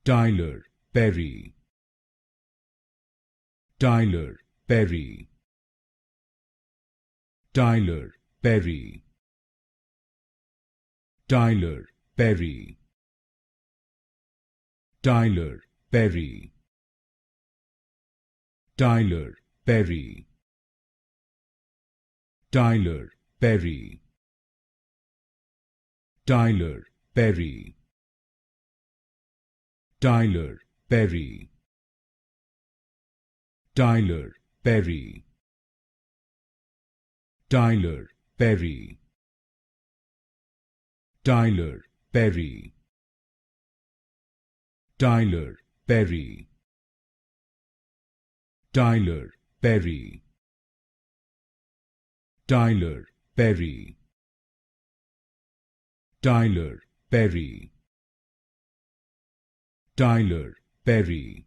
Tyler Perry, Tyler Perry, Tyler Perry, Tyler Perry, Tyler Perry, Tyler Perry, Tyler Perry, Tyler Perry, Tyler Perry, Tyler Perry, Tyler Perry, Tyler Perry, Tyler Perry, Tyler Perry, Tyler Perry, Tyler Perry, Tyler Perry,